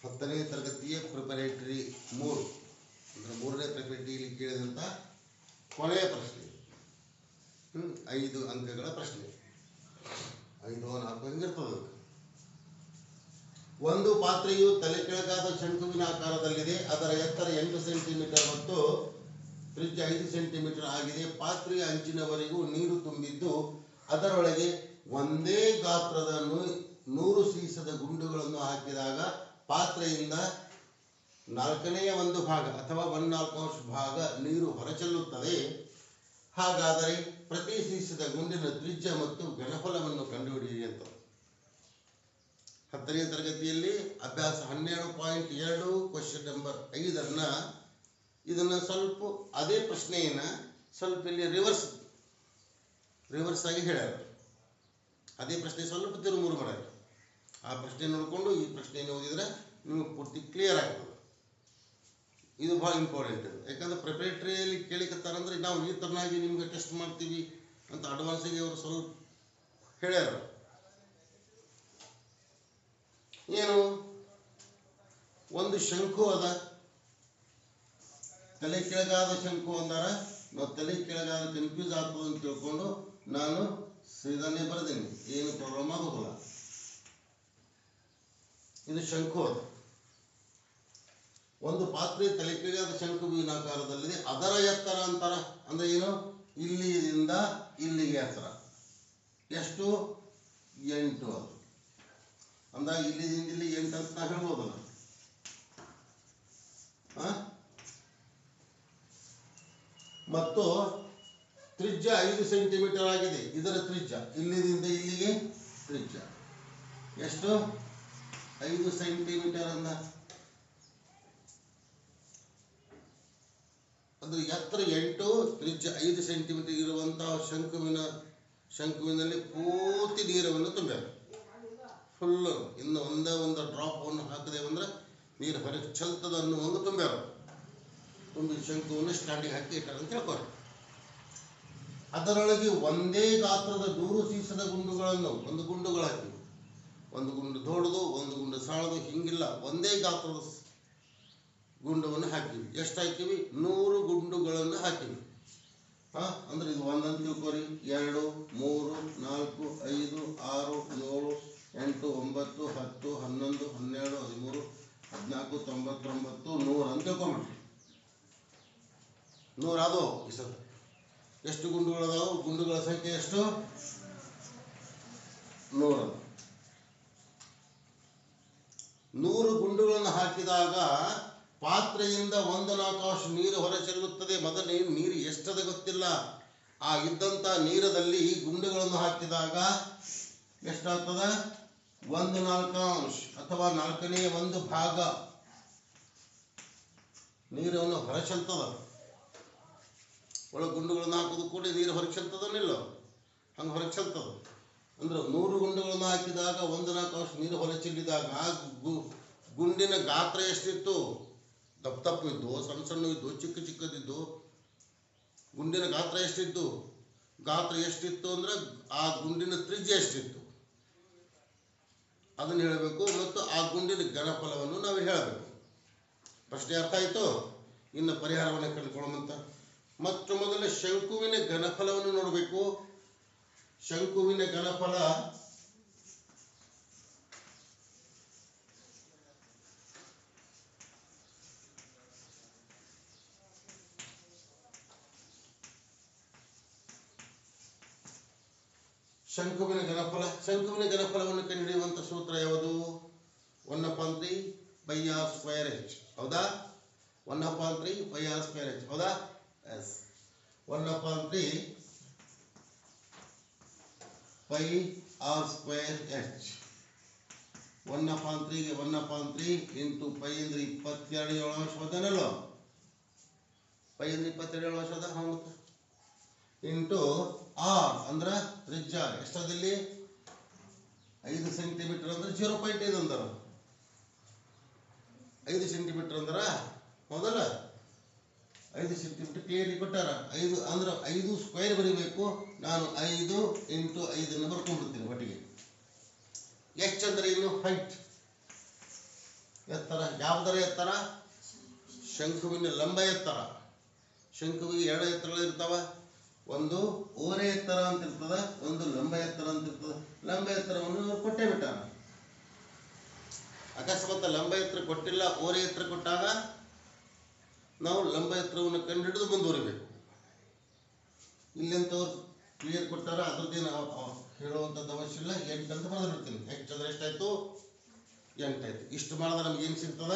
10ನೇ ತರಗತಿಯ ಪ್ರಿಪರೇಟರಿ 3 ಅಂದರೆ 3ನೇ ಪ್ರಿಪರೇಟರಿಯಲ್ಲಿ ಕೇಳಿದಂಥ ಕೊನೆಯ ಪ್ರಶ್ನೆ. 5 ಅಂಕಗಳ ಪ್ರಶ್ನೆ, 5 4 ಹಿಂಗಿರ್ತದೆ. ಒಂದು ಪಾತ್ರೆಯು ತಲೆ ಕೆಳಗಾದ ಶಂಕುವಿನ ಆಕಾರದಲ್ಲಿದೆ. ಅದರ ಎತ್ತರ 8 ಸೆಂಟಿಮೀಟರ್ ಮತ್ತು ತ್ರಿಜ್ಯ 5 ಸೆಂಟಿಮೀಟರ್ ಆಗಿದೆ. ಪಾತ್ರೆಯ ಅಂಚಿನವರೆಗೂ ನೀರು ತುಂಬಿದ್ದು ಅದರೊಳಗೆ ಒಂದೇ ಗಾತ್ರದ 100 ಸೀಸದ ಗುಂಡುಗಳನ್ನು ಹಾಕಿದಾಗ ಪಾತ್ರೆಯಿಂದ 1/4 ಭಾಗ ಅಥವಾ 1/4 ಭಾಗ ನೀರು ಹೊರಚೆಲ್ಲುತ್ತದೆ. ಹಾಗಾದರೆ ಪ್ರತಿ ಸೀಸದ ಗುಂಡಿನ ತ್ರಿಜ್ಯ ಮತ್ತು ಘನಫಲವನ್ನು ಕಂಡುಹಿಡಿಯಿರಿ ಅಂತ. 10ನೇ ತರಗತಿಯಲ್ಲಿ ಅಭ್ಯಾಸ 12.2 ಕ್ವೆಶ್ಚನ್ ನಂಬರ್ 5 ಇದನ್ನು ಸ್ವಲ್ಪ ಅದೇ ಪ್ರಶ್ನೆಯನ್ನು ಸ್ವಲ್ಪ ಇಲ್ಲಿ ರಿವರ್ಸ್ ಆಗಿ ಹೇಳ್ಯಾರ. ಅದೇ ಪ್ರಶ್ನೆ ಸ್ವಲ್ಪ ತಿರುಮುರು ಮಾಡ್ಯಾರ. ಆ ಪ್ರಶ್ನೆ ನೋಡಿಕೊಂಡು ಈ ಪ್ರಶ್ನೆಯನ್ನು ಓದಿದರೆ ನಿಮಗೆ ಪೂರ್ತಿ ಕ್ಲಿಯರ್ ಆಗ್ತದೆ. ಇದು ಭಾಳ ಇಂಪಾರ್ಟೆಂಟ್. ಯಾಕಂದ್ರೆ ಪ್ರಿಪರೇಟರಿಯಲ್ಲಿ ಕೇಳಿಕತ್ತಾರಂದ್ರೆ ನಾವು ಈ ಥರನಾಗಿ ನಿಮ್ಗೆ ಟೆಸ್ಟ್ ಮಾಡ್ತೀವಿ ಅಂತ ಅಡ್ವಾನ್ಸಾಗಿ ಅವರು ಸ್ವಲ್ಪ ಹೇಳ್ಯಾರ. ಏನು, ಒಂದು ಶಂಕು ಅದ, ತಲೆ ಕೆಳಗಾದ ಶಂಕು ಅಂದಾರ. ನಾವು ತಲೆ ಕೆಳಗಾದ ಕನ್ಫ್ಯೂಸ್ ಆಗ್ತದೆ ಅಂತ ತಿಳ್ಕೊಂಡು ನಾನು ಸೀದಾನೇ ಬರೆದೀನಿ, ಏನು ಪ್ರಾಬ್ಲಮ್ ಆಗೋದಿಲ್ಲ. ಇದು ಶಂಕು ಅದ. ಒಂದು ಪಾತ್ರೆ ತಲೆ ಕೆಳಗಾದ ಶಂಕುವಿನ ಆಕಾರದಲ್ಲಿದೆ. ಅದರ ಎತ್ತರ ಅಂತಾರ ಅಂದ್ರೆ ಏನು, ಇಲ್ಲಿಂದ ಇಲ್ಲಿಗೆ ಎತ್ತರ ಎಷ್ಟು, 8 ಅದು. ಅಂದಾಗ ಇಲ್ಲಿಂದ ಇಲ್ಲಿ 8 ಅಂತ ನಾವು ಹೇಳ್ಬೋದಲ್ಲ. ಮತ್ತು ತ್ರಿಜ್ಯ 5 ಸೆಂಟಿಮೀಟರ್ ಆಗಿದೆ. ಇದರ ತ್ರಿಜ್ಯ ಇಲ್ಲಿಂದ ಇಲ್ಲಿಗೆ ತ್ರಿಜ್ಯ ಎಷ್ಟು, 5 ಸೆಂಟಿಮೀಟರ್ ಅಂದ. ಅದು ಎತ್ತರ 8, ತ್ರಿಜ್ಯ 5 ಸೆಂಟಿಮೀಟರ್ ಇರುವಂತಹ ಶಂಕುವಿನಲ್ಲಿ ಪೂರ್ತಿ ನೀರನ್ನು ತುಂಬ್ಯಾರ. ಫುಲ್ಲು. ಇನ್ನು ಒಂದೇ ಒಂದು ಡ್ರಾಪನ್ನು ಹಾಕದೇವಂದ್ರೆ ನೀರು ಹೊರಗೆ ಚೆಲ್ತದ ಅನ್ನುವಂಗೆ ತುಂಬ್ಯಾರ. ತುಂಬಿ ಶಂಕುವನ್ನು ಸ್ಟ್ಯಾಂಡಿಗೆ ಹಾಕಿ ಇಟ್ಟಾರ ಅಂತ ಹೇಳ್ತಾರೆ. ಅದರೊಳಗೆ ಒಂದೇ ಗಾತ್ರದ 100 ಸೀಸದ ಗುಂಡುಗಳನ್ನು, ಒಂದು ಗುಂಡುಗಳು ಹಾಕಿವಿ. ಒಂದು ಗುಂಡು ದೊಡ್ಡದು, ಒಂದು ಗುಂಡು ಸಣ್ಣದು, ಹಿಂಗಿಲ್ಲ, ಒಂದೇ ಗಾತ್ರದ ಗುಂಡವನ್ನು ಹಾಕಿವಿ. ಎಷ್ಟು ಹಾಕಿವಿ, 100 ಗುಂಡುಗಳನ್ನು ಹಾಕಿವಿ. ಅಂದ್ರೆ ಇದು ಒಂದಂತ ತಿಳ್ಕೊರಿ. 2 3 4 5 6 7 8 9 10 11 12 13 14 99 100 ಅಂತ ತಿಳ್ಕೊಂಬಿಟ್ರಿ. 100 ಅದು ಈ ಸಲ ಎಷ್ಟು ಗುಂಡುಗಳದಾವು, ಗುಂಡುಗಳ ಸಂಖ್ಯೆ ಎಷ್ಟು, 100. 100 ಗುಂಡುಗಳನ್ನು ಹಾಕಿದಾಗ ಪಾತ್ರೆಯಿಂದ 1/4 ನೀರು ಹೊರ ಚೆಲ್ಲುತ್ತದೆ. ಮೊದಲೇ ನೀರು ಎಷ್ಟದ ಗೊತ್ತಿಲ್ಲ. ಆ ಇದ್ದಂಥ ನೀರದಲ್ಲಿ ಗುಂಡುಗಳನ್ನು ಹಾಕಿದಾಗ ಎಷ್ಟಾಗ್ತದ, 1/4 ಅಥವಾ 1/4 ಭಾಗ ನೀರನ್ನು ಹೊರ ಚೆಲ್ತದ. ಒಳಗೆ ಗುಂಡುಗಳನ್ನು ಹಾಕೋದು ಕೂಡ ನೀರು ಹೊರಗೆ ಚೆಲ್ತದನಿಲ್ಲ, ಹಂಗೆ ಹೊರಗೆ ಚೆಲ್ತದ. ಅಂದ್ರೆ 100 ಗುಂಡುಗಳನ್ನು ಹಾಕಿದಾಗ 1/4 ನೀರು ಹೊರ ಚೆಲ್ಲಿದಾಗ ಗುಂಡಿನ ಗಾತ್ರ ಎಷ್ಟಿತ್ತು, ದಪ್ಪ ಇದ್ದು, ಸಣ್ಣ ಸಣ್ಣ ಇದ್ದು, ಚಿಕ್ಕದಿದ್ದು. ಗುಂಡಿನ ಗಾತ್ರ ಎಷ್ಟಿತ್ತು, ಗಾತ್ರ ಎಷ್ಟಿತ್ತು ಅಂದ್ರೆ ಆ ಗುಂಡಿನ ತ್ರಿಜ್ಯ ಎಷ್ಟಿತ್ತು ಅದನ್ನು ಹೇಳಬೇಕು. ಮತ್ತು ಆ ಗುಂಡಿನ ಘನಫಲವನ್ನು ನಾವು ಹೇಳಬೇಕು. ಪ್ರಶ್ನೆ ಅರ್ಥ ಆಯಿತು. ಇನ್ನು ಪರಿಹಾರವನ್ನು ಕಂಡುಕೊಳ್ಳುವಂತ ಮತ್ತು ಮೊದಲು ಶಂಕುವಿನ ಘನಫಲವನ್ನು ನೋಡಬೇಕು. ಶಂಕುವಿನ ಘನಫಲ ಶಂಕುವಿನ ಘನಫಲವನ್ನು ಕಂಡುಹಿಡಿಯುವಂಥ ಸೂತ್ರ ಯಾವುದು, 1/3 πr²h. ಹೌದಾ, 1/3 πr²h. ಹೌದಾ, ಎಸ್, 1/3 πr²h. 1/3 ಗೆ 1/3 ಇಂಟು ಪೈ ಅಂದ್ರೆ 22 ಏಳಾಂಶ ಹೋದನಲ್ಲ, ಪೈ ಅಂದ್ರೆ 22 ಏಳಾಂಶ ಹೋದ. ಹೌದು, ಇಂಟು ಆರ್ ಅಂದ್ರೆ ತ್ರಿಜ್ಯ ಎಷ್ಟದಲ್ಲಿ, 5 ಸೆಂಟಿಮೀಟರ್ ಅಂದ್ರೆ 0.5 ಅಂದಾರ. 5 ಸೆಂಟಿಮೀಟರ್ ಅಂದ್ರ ಹೌದಲ್ಲ, 5 ಸೆಂಟಿಮೀಟರ್ ಕ್ಲಿಯರ್ಲಿ ಕೊಟ್ಟಾರ. 5 ಅಂದ್ರೆ 5 ಸ್ಕ್ವೇರ್ ಬರೀಬೇಕು. ನಾನು 5 ಇಂಟು 5 ಬರ್ಕೊಂಡ್ಬಿಡ್ತೀನಿ ಒಟ್ಟಿಗೆ. ಎಚ್ ಅಂದ್ರೆ ಏನು, ಹೈಟ್. ಎತ್ತರ ಯಾವುದರ ಎತ್ತರ? ಶಂಕುವಿನ ಲಂಬ ಎತ್ತರ. ಶಂಕುವಿಗೆ ಎರಡು ಎತ್ತರಗಳು ಇರ್ತಾವ. ಒಂದು ಓರೆ ಎತ್ತರ ಅಂತ ಇರ್ತದ, ಒಂದು ಲಂಬ ಎತ್ತರ ಅಂತ ಇರ್ತದ. ಲಂಬ ಎತ್ತರವನ್ನು ಇವರು ಕೊಟ್ಟೇ ಬಿಟ್ಟಾರ. ಅಕಸ್ಮಾತ್ ಲಂಬ ಎತ್ತರ ಕೊಟ್ಟಿಲ್ಲ, ಓರೆ ಎತ್ತರ ಕೊಟ್ಟಾಗ ನಾವು ಲಂಬ ಎತ್ತರವನ್ನು ಕಂಡುಹಿಡಿದು ಮುಂದುವರಿಬೇಕು. ಇಲ್ಲಂತವ್ರು ಕ್ಲಿಯರ್ ಕೊಟ್ಟಾರ, ಅದ್ರದ್ದೇನು ಹೇಳುವಂಥದ್ದು ಅವಶ್ಯ ಇಲ್ಲ. 8 ಅಂತ ಬರೆದಿರ್ತೀನಿ. ಹೆಚ್ಚಂದ್ರೆ ಎಷ್ಟಾಯ್ತು? 8 ಆಯ್ತು. ಇಷ್ಟು ಮಾಡಿದ್ರೆ ನಮ್ಗೆ ಏನು ಸಿಗ್ತದ?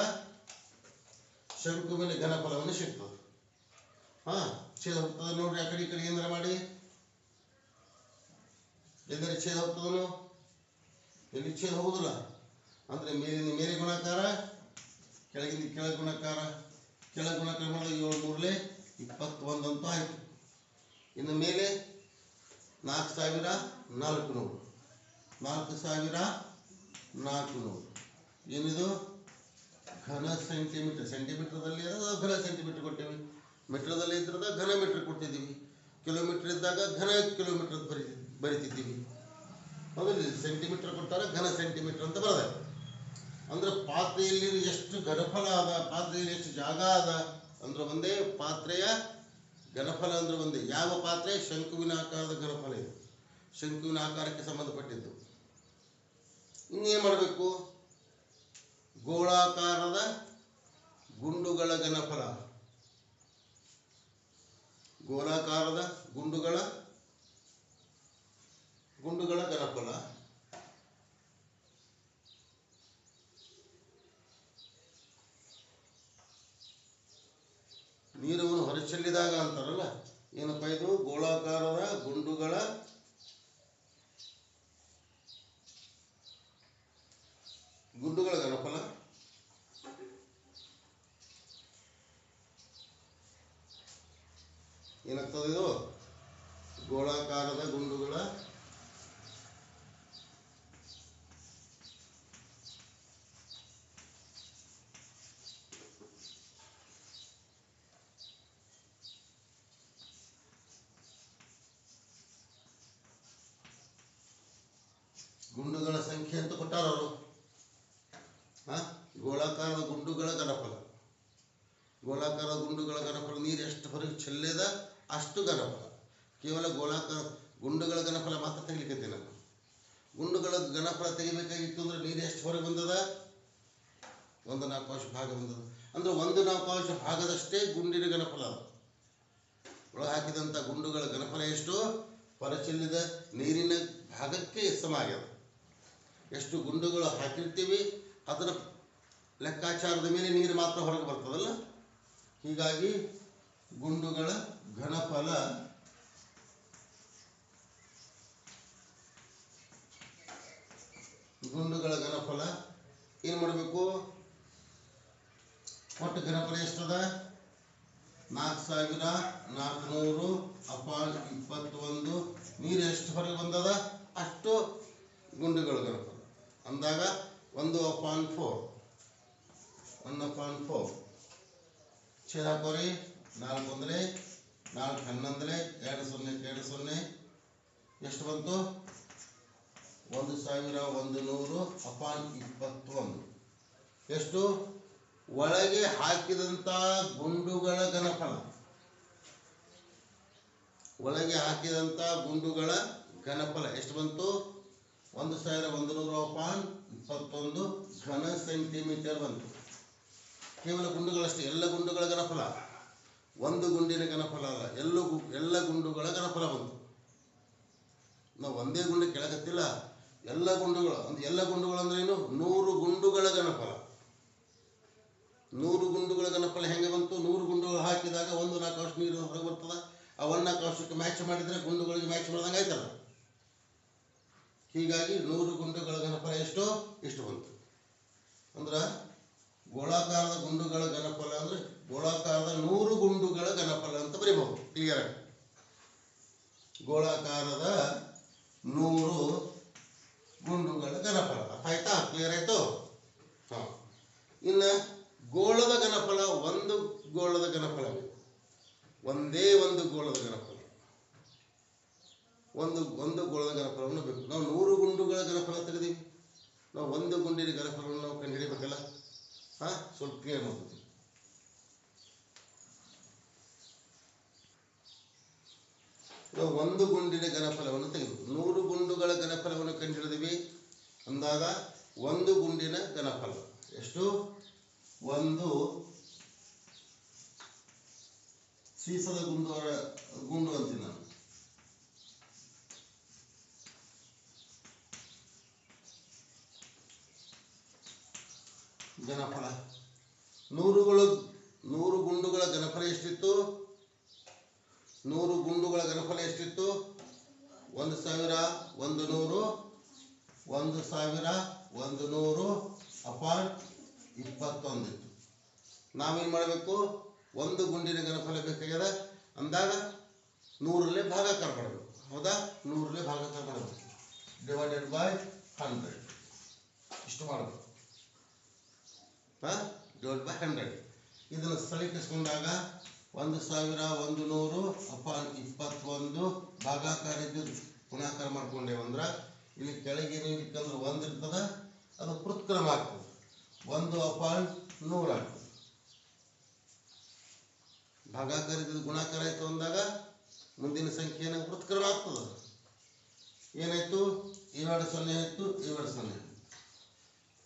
ಶಂಕುವಿನ ಘನಫಲವನ್ನು ಸಿಗ್ತದೆ. ಛೇದ ಹೋಗ್ತದೆ ನೋಡ್ರಿ. ಆ ಕಡೆ ಈ ಕಡೆ ಏನಾರ ಮಾಡಿ ಎಲ್ಲರ ಛೇದ ಹೋಗ್ತದನು? ಎಲ್ಲಿ ಛೇದ ಹೋಗುದಿಲ್ಲ. ಅಂದ್ರೆ ಮೇಲಿನ ಮೇಲೆ ಗುಣಾಕಾರ, ಕೆಳಗಿನ ಕೆಳ ಗುಣಾಕಾರ. ಕೆಳ ಗುಣಾಕಾರ ಮಾಡಿದ್ರೆ 7 3 21 ಅಂತ ಆಯ್ತು. ಇನ್ನು ಮೇಲೆ 4400. 4400 ಏನಿದು? ಘನ ಸೆಂಟಿಮೀಟರ್. ಸೆಂಟಿಮೀಟರ್ದಲ್ಲಿ ಇರೋದು ಘನ ಸೆಂಟಿಮೀಟರ್ ಕೊಟ್ಟೇವಿ. ಮೀಟರ್ದಲ್ಲಿ ಇದ್ರದ ಘನ ಮೀಟರ್ ಕೊಟ್ಟಿದ್ದೀವಿ. ಕಿಲೋಮೀಟರ್ ಇದ್ದಾಗ ಘನ ಕಿಲೋಮೀಟರ್ ಬರಿತಿದ್ದೀವಿ. ಹೌದಿಲ್ಲ? ಸೆಂಟಿಮೀಟರ್ ಕೊಟ್ಟಾರೆ ಘನ ಸೆಂಟಿಮೀಟರ್ ಅಂತ ಬರದ. ಅಂದ್ರೆ ಪಾತ್ರೆಯಲ್ಲಿ ಎಷ್ಟು ಘನಫಲ ಅದ, ಪಾತ್ರೆಯಲ್ಲಿ ಎಷ್ಟು ಜಾಗ ಅದ ಅಂದ್ರೆ ಒಂದೇ. ಪಾತ್ರೆಯ ಘನಫಲ ಅಂದ್ರೆ ಒಂದೇ. ಯಾವ ಪಾತ್ರೆ? ಶಂಕುವಿನ ಆಕಾರದ ಘನಫಲ ಇದು. ಶಂಕುವಿನ ಆಕಾರಕ್ಕೆ ಸಂಬಂಧಪಟ್ಟಿದ್ದು. ಇನ್ನೇನು ಮಾಡಬೇಕು? ಗೋಳಾಕಾರದ ಗುಂಡುಗಳ ಘನಫಲ. ಗೋಳಾಕಾರದ ಗುಂಡುಗಳ ಘನಫಲ. ನೀರವನ್ನು ಹೊರಚೆಲ್ಲಿದಾಗ ಅಂತಾರಲ್ಲ, ಏನಪ್ಪ ಇದು? ಗೋಳಾಕಾರದ ಗುಂಡುಗಳ ಘನಫಲ. ಏನಾಗ್ತದೆ ಇದು? ಗೋಳಾಕಾರದ ಗುಂಡುಗಳ ಸಂಖ್ಯೆ ಅಂತ ಕೊಟ್ಟಾರ ಅವರು. ಗೋಳಾಕಾರದ ಗುಂಡುಗಳ ಘನಫಲ. ಗೋಳಾಕಾರದ ಗುಂಡುಗಳ ಘನಫಲ. ನೀರು ಎಷ್ಟು ಹೊರಗೆ ಚೆಲ್ಲದ ಅಷ್ಟು ಘನಫಲ. ಕೇವಲ ಗೋಳಾಕಾರ ಗುಂಡುಗಳ ಘನಫಲ ಮಾತ್ರ ತೆಗಿಲಿಕ್ಕೆ ನಾನು. ಗುಂಡುಗಳ ಘನಫಲ ತೆಗಿಬೇಕಾಗಿತ್ತು ಅಂದ್ರೆ ನೀರು ಎಷ್ಟು ಹೊರಗೆ ಬಂದದ? 1/4 ಭಾಗ ಬಂದದ. ಅಂದ್ರೆ 1/4 ಭಾಗದಷ್ಟೇ ಗುಂಡಿನ ಘನಫಲ. ಒಳಗೆ ಹಾಕಿದಂಥ ಗುಂಡುಗಳ ಘನಫಲ ಎಷ್ಟು? ಹೊರಚೆಲ್ಲಿದ ನೀರಿನ ಭಾಗಕ್ಕೆ ಸಮ ಆಗ್ಯದ. ಎಷ್ಟು ಗುಂಡುಗಳು ಹಾಕಿರ್ತೀವಿ ಅದರ ಲೆಕ್ಕಾಚಾರದ ಮೇಲೆ ನೀರು ಮಾತ್ರ ಹೊರಗೆ ಬರ್ತದಲ್ಲ. ಹೀಗಾಗಿ ಗುಂಡುಗಳ ಘನಫಲ ಏನು ಮಾಡಬೇಕು? ಒಟ್ಟು ಘನಫಲ ಎಷ್ಟದ? 4400/21. ನೀರು ಎಷ್ಟು ಹೊರಗೆ ಬಂದದ ಅಷ್ಟು ಗುಂಡುಗಳ ಘನಫಲ ಅಂದಾಗ 1/4 ಛೇದ ಹಾಕೋರಿ. 4 1 4 11 2 0 2 0 ಎಷ್ಟು ಬಂತು? 1100/21. ಎಷ್ಟು? ಒಳಗೆ ಹಾಕಿದಂಥ ಗುಂಡುಗಳ ಘನಫಲ. ಒಳಗೆ ಹಾಕಿದಂಥ ಗುಂಡುಗಳ ಘನಫಲ ಎಷ್ಟು ಬಂತು? 1100/21 ಘನ ಸೆಂಟಿಮೀಟರ್ ಬಂತು. ಕೇವಲ ಗುಂಡುಗಳಷ್ಟೇ. ಎಲ್ಲ ಗುಂಡುಗಳ ಘನಫಲ, ಒಂದು ಗುಂಡಿನ ಘನಫಲ ಅಲ್ಲ, ಎಲ್ಲ ಗುಂಡುಗಳ ಘನಫಲ ಬಂತು. ನಾವು ಒಂದೇ ಗುಂಡು ಕೆಳಗತ್ತಿಲ್ಲ, ಎಲ್ಲ ಗುಂಡುಗಳು. ಎಲ್ಲ ಗುಂಡುಗಳು ಅಂದ್ರೆ ಏನು? 100 ಗುಂಡುಗಳ ಘನಫಲ. 100 ಗುಂಡುಗಳ ಘನಫಲ ಹೆಂಗೆ ಬಂತು? 100 ಗುಂಡುಗಳು ಹಾಕಿದಾಗ 1/4 ನೀರು ಹೊರಗೆ ಬರ್ತದ. ಆ 1/4 ಮ್ಯಾಚ್ ಮಾಡಿದರೆ ಗುಂಡುಗಳಿಗೆ ಮ್ಯಾಚ್ ಮಾಡಿದಂಗೆ ಆಯ್ತಲ್ಲ. ಹೀಗಾಗಿ 100 ಗುಂಡುಗಳ ಘನಫಲ ಎಷ್ಟು? ಇಷ್ಟು ಬಂತು. ಅಂದ್ರೆ ಗೋಳಾಕಾರದ ಗುಂಡುಗಳ ಘನಫಲ ಅಂದ್ರೆ ಗೋಳಾಕಾರದ 100 ಗುಂಡುಗಳ ಘನಫಲ ಅಂತ ಬರೀಬಹುದು ಕ್ಲಿಯರ್ ಆಗಿ. ಗೋಳಾಕಾರದ 100 ಗುಂಡುಗಳ ಘನಫಲ. ಅರ್ಥ ಆಯ್ತಾ? ಕ್ಲಿಯರ್ ಆಯ್ತು? ಇನ್ನು ಗೋಳದ ಘನಫಲ, ಒಂದು ಗೋಳದ ಘನಫಲ, ಒಂದೇ ಒಂದು ಗೋಳದ ಘನಫಲ, ಒಂದು ಗೋಳದ ಘನಫಲವನ್ನು ಬೇಕು. ನಾವು 100 ಗುಂಡುಗಳ ಘನಫಲ ತೆಗೆದೀವಿ. ನಾವು ಒಂದು ಗುಂಡಿನ ಘನಫಲವನ್ನು ನಾವು ಕಂಡುಹಿಡಿಯಬೇಕಲ್ಲ. ಸ್ವಲ್ಪ ಕ್ಲಿಯರ್ ಮಾಡ್ತೀವಿ. ಒಂದು ಗುಂಡಿನ ಘನಫಲವನ್ನು ತೆಗೆದು 100 ಗುಂಡುಗಳ ಘನಫಲವನ್ನು ಕಂಡುಹಿಡಿದಿವಿ ಅಂದಾಗ ಒಂದು ಗುಂಡಿನ ಘನಫಲ ಎಷ್ಟು? ಒಂದು ಸೀಸದ ಗುಂಡು ಅಂತೀನಿ ನಾನು. ಘನಫಲ 100 ಗುಂಡುಗಳ ಘನಫಲ ಎಷ್ಟಿತ್ತು? 100 ಗುಂಡುಗಳ ಘನಫಲ ಎಷ್ಟಿತ್ತು? 1000 100 1000 ಅಪಾನ್ 21 ಇತ್ತು. ನಾವೇನು ಮಾಡಬೇಕು? ಒಂದು ಗುಂಡಿನ ಘನಫಲ ಬೇಕಾಗ್ಯದ ಅಂದಾಗ 100ರಲ್ಲೇ ಭಾಗಾಕಾರ ಮಾಡಬೇಕು. ಹೌದಾ? 100ರಲ್ಲೇ ಭಾಗಾಕಾರ ಮಾಡಬೇಕು. ಡಿವೈಡೆಡ್ ಬೈ 100 ಇಷ್ಟು ಮಾಡಬೇಕು. ಡಿವೈಡ್ ಬೈ 100 ಇದನ್ನು ಸ್ಥಳೀಕರಿಸಿಕೊಂಡಾಗ 1100 ಅಪಾನ್ 21 ಭಾಗಾಕಾರ ಇದ್ದು ಗುಣಾಕಾರ ಮಾಡ್ಕೊಂಡೇವಂದ್ರೆ ಇಲ್ಲಿ ಕೆಳಗೆ ಏನು ಇರ್ತಂದ್ರೆ 1 ಇರ್ತದೆ, ಅದು ಪೃತ್ಕ್ರಮ ಆಗ್ತದೆ. 1 ಅಪಾನ್ 100 ಆಗ್ತದೆ. ಭಾಗಾಕಾರ ಇದ್ದು ಗುಣಾಕಾರ ಆಯಿತು ಅಂದಾಗ ಮುಂದಿನ ಸಂಖ್ಯೆ ಏನು? ಪೃತ್ಕ್ರಮ ಆಗ್ತದೆ. ಏನಾಯಿತು? ಇವೆರಡು 0 ಆಯಿತು, ಇವೆರಡು 0.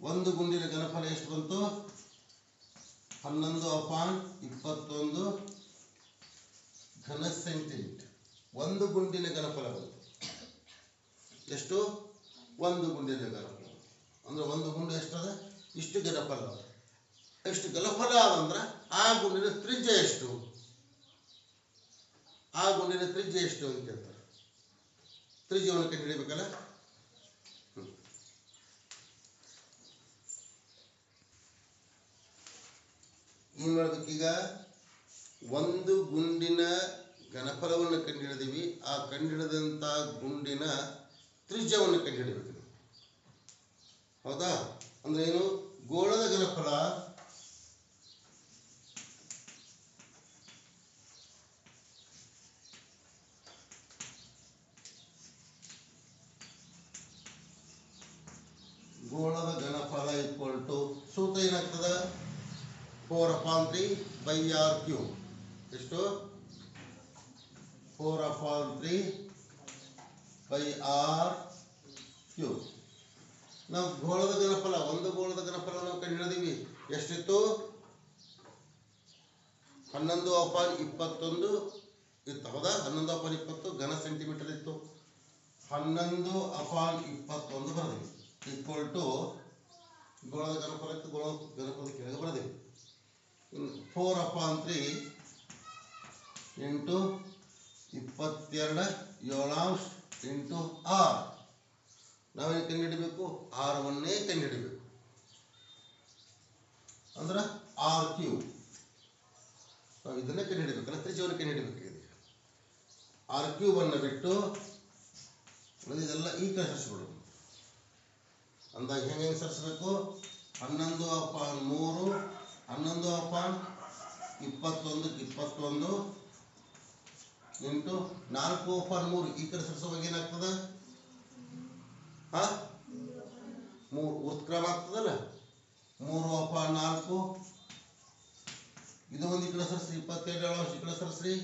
ಒಂದು ಗುಂಡಿನ ಘನಫಲ ಎಷ್ಟು ಬಂತು? 11 ಅಪಾನ್ 21 ಘನ ಸೆಂಟಿಮೀಟರ್. ಒಂದು ಗುಂಡಿನ ಘನಫಲ ಬಂತು. ಎಷ್ಟು? ಒಂದು ಗುಂಡಿನ ಘನಫಲ ಅಂದ್ರೆ ಒಂದು ಗುಂಡು ಎಷ್ಟದ? ಇಷ್ಟು ಘನಫಲ. ಎಷ್ಟು ಘನಫಲ ಅಂದ್ರೆ ಆ ಗುಂಡಿನ ತ್ರಿಜ್ಯ ಎಷ್ಟು? ಆ ಗುಂಡಿನ ತ್ರಿಜ್ಯ ಎಷ್ಟು ಅಂತ ಕೇಳ್ತಾರೆ. ತ್ರಿಜ್ಯವನ್ನು ಕಂಡುಹಿಡಿಯಬೇಕಲ್ಲ. ಏನು ಮಾಡಬೇಕೀಗ? ಒಂದು ಗುಂಡಿನ ಘನಫಲವನ್ನು ಕಂಡುಹಿಡಿದೀವಿ. ಆ ಕಂಡುಹಿಡಿದಂಥ ಗುಂಡಿನ ತ್ರಿಜ್ಯವನ್ನು ಕಂಡುಹಿಡಬೇಕು. ಹೌದಾ? ಅಂದ್ರೆ ಏನು? ಗೋಳದ ಘನಫಲ ಈಕ್ವಲ್ ಟು ಸೂತ್ರ ಏನಾಗ್ತದೆ? 4/3/r³ ಎಷ್ಟು? 4/3/r³. ನಾವು ಗೋಳದ ಘನಫಲ ಒಂದು ಗೋಳದ ಘನಫಲ ನಾವು ಕಂಡುಹಿಡಿದೀವಿ. ಎಷ್ಟಿತ್ತು? 11/21 ಇತ್ತು. ಹೌದಾ? 11/20 ಘನ ಸೆಂಟಿಮೀಟರ್ ಇತ್ತು. 11/21 ಬರೆದಿವಿ ಈಕ್ವಲ್ ಟು ಗೋಳದ ಘನಫಲಕ್ಕೆ ಗೋಳದ ಘನಫಲದ ಕೆಳಗೆ ಬರೆದಿವಿ. 4/3 ಇಂಟು 22/7 ಇಂಟು r. ನಾವೇನು ಕಂಡುಹಿಡಬೇಕು? r1 ಕಂಡುಹಿಡಬೇಕು. ಅಂದ್ರೆ r³ ನಾವು ಇದನ್ನೇ ಕಂಡುಹಿಡಬೇಕಲ್ಲ, ತ್ರಿಜ್ಯವನ್ನು ಕಂಡುಹಿಡಬೇಕಾಗಿದೆ. r³ ಬಿಟ್ಟು ಇದೆಲ್ಲ ಈ ಕಡೆ ಸರಿಸ್ಬಿಡೋದು. ಅಂದಾಗ ಹೆಂಗೆ ಸರಿಸಬೇಕು? 11/3 11/21 ಇಂಟು 4/3 ಈ ಕಡೆ ಸರಿಸುವಾಗ ಏನಾಗ್ತದೆ? 3 ಉತ್ಕ್ರಮ ಆಗ್ತದಲ್ಲ. 3/4 ಇದು ಒಂದು ಈ ಕಡೆ ಸರಿಸ್ರಿ. 22 ಈ ಕಡೆ ಸರಿಸ್ರಿ.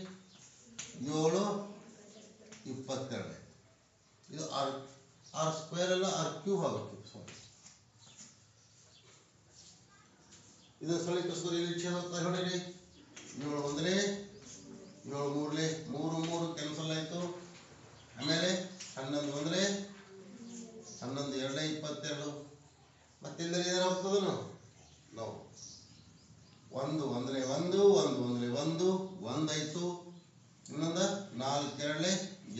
7/22 ಇದು r² ಅಲ್ಲ r³ ಆಗುತ್ತೆ. ಇದು ಸ್ಥಳೀಕರಿಸಿದ್ರೆ ಇಲ್ಲಿ ಛೇದ ಹೊಡೆಯಿರಿ. 7 1 7 3 3 ಕ್ಯಾನ್ಸಲ್ ಆಯಿತು. ಆಮೇಲೆ 11 1 11 2 22 ಮತ್ತೆ ಇಲ್ಲದ್ರೆ ಏನಾರು ಹೋಗ್ತದನು? ನಾವು 1 1 1 1 1 1 ಆಯಿತು. ಇನ್ನೊಂದು 4 2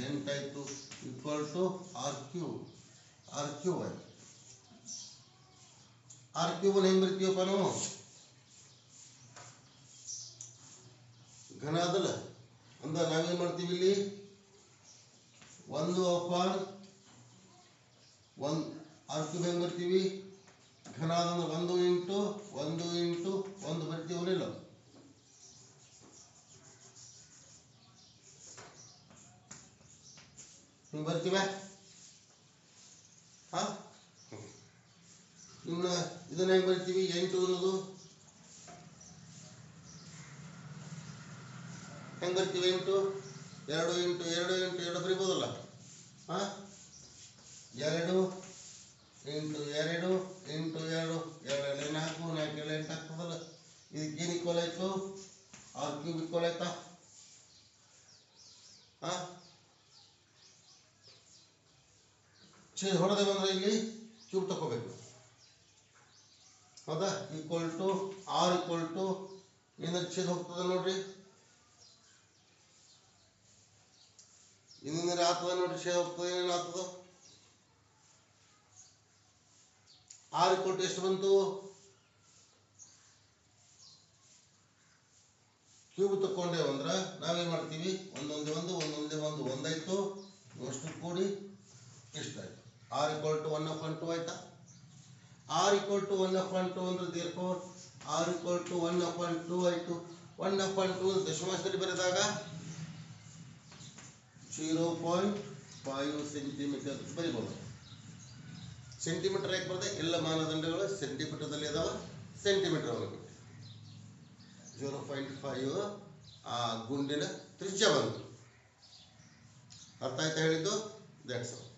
8 ಆಯಿತು. ಈಕ್ವಲ್ ಟು r³ ಆಯಿತು. r³ ಹೆಂಗೆ ಬರ್ತೀವಪ್ಪ ನಾವು? ಘನ ಅದಲ್ಲ ಅಂದ ನಾವೇನು ಮಾಡ್ತೀವಿ? ಇಲ್ಲಿ 1/1 r³ ಹೆಂಗೆ ಬರ್ತೀವಿ? ಘನ ಅದಂದ್ರೆ 1 ಇಂಟು 1 ಬರ್ತೀವನಿಲ್ಲ. ಹಿಂಗೆ ಬರ್ತೀವ? ಇನ್ನು ಇದನ್ನ ಹೆಂಗೆ ಬರ್ತೀವಿ? 8 ಅನ್ನೋದು ಹೆಂಗೆ ಬರ್ತೀವಿ 8 2 ಇಂಟು 2 ಇಂಟು 2 ಬರಿಬೋದಲ್ಲ. ಹಾಂ 2 ಇಂಟು 2 ಇಂಟು 2 2 4 4 8 ಆಗ್ತದಲ್ಲ. ಇದಕ್ಕೇನು ಈಕ್ವಲ್ ಆಯಿತು? ಆರ್ ಕ್ಯೂಬ್ ಈಕ್ವಲ್ ಆಯ್ತಾ? ಹಾಂ ಛೇದ ಹೊಡೆದೆ ಬಂದರೆ ಇಲ್ಲಿ ಕ್ಯೂಬ್ ತಗೋಬೇಕು. ಹೌದಾ? Equal to R equal to ಏನಾದ್ರು ಛೇದ ಹೋಗ್ತದೆ ನೋಡ್ರಿ. ಇನ್ನೇನಾರು ಆಗ್ತದ ನೋಡ್ರಿ, ಛೇದ ಹೋಗ್ತದೆ. ಏನೇನು ಆಗ್ತದ? ಆರ್ ಈಕ್ವಲ್ ಟು ಎಷ್ಟು ಬಂತು? ಕ್ಯೂಬ್ ತಗೊಂಡೇವು ಅಂದ್ರೆ ನಾವೇನು ಮಾಡ್ತೀವಿ? ಒಂದೊಂದೇ ಒಂದು ಒಂದಾಯ್ತು. ಅಷ್ಟು ಕೂಡಿ ಇಷ್ಟಾಯ್ತು. ಆರ್ ಈಕ್ವಲ್ ಟು 1/2 ಆಯ್ತಾ? ಆರ್ ಈಕ್ವಲ್ ಟು 1/2 ಅಂದ್ರೆ ದೇರ್ಫೋರ್ ಆರ್ ಈಕ್ವಲ್ ಟು 1/2 ಆಯಿತು. 1/2 ದಶಮಾಂಶದಲ್ಲಿ ಬರೆದಾಗ 0.5 ಸೆಂಟಿಮೀಟರ್ ಬರಿಬೋದು. ಸೆಂಟಿಮೀಟರ್ ಯಾಕೆ ಬರ್ತದೆ? ಎಲ್ಲ ಮಾನದಂಡಗಳು ಸೆಂಟಿಮೀಟರ್ದಲ್ಲಿ ಅದಾವ, ಸೆಂಟಿಮೀಟರ್ ಒಳಗೆ 0.5 ಆ ಗುಂಡಿನ ತ್ರಿಜ್ಯ ಬಂತು. ಅರ್ಥ ಆಯ್ತಾ ಹೇಳಿದ್ದು? That's all.